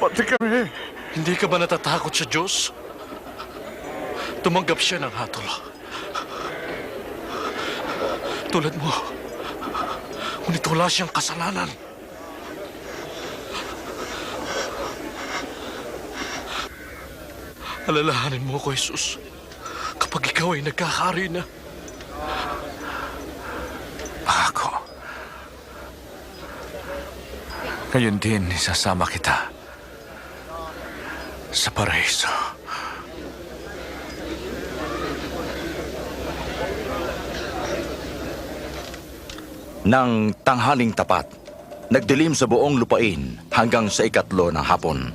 pati kami. Hindi ka ba natatakot sa Diyos? Tumanggap siya ng hatol. Tulad mo. Ngunit wala siyang kasalanan. Alalahanin mo ko, Jesus, kapag ikaw ay nagkakari na. Ako. Ngayon din, isasama kita sa paraiso. Nang tanghaling tapat, nagdilim sa buong lupain hanggang sa ikatlo ng hapon.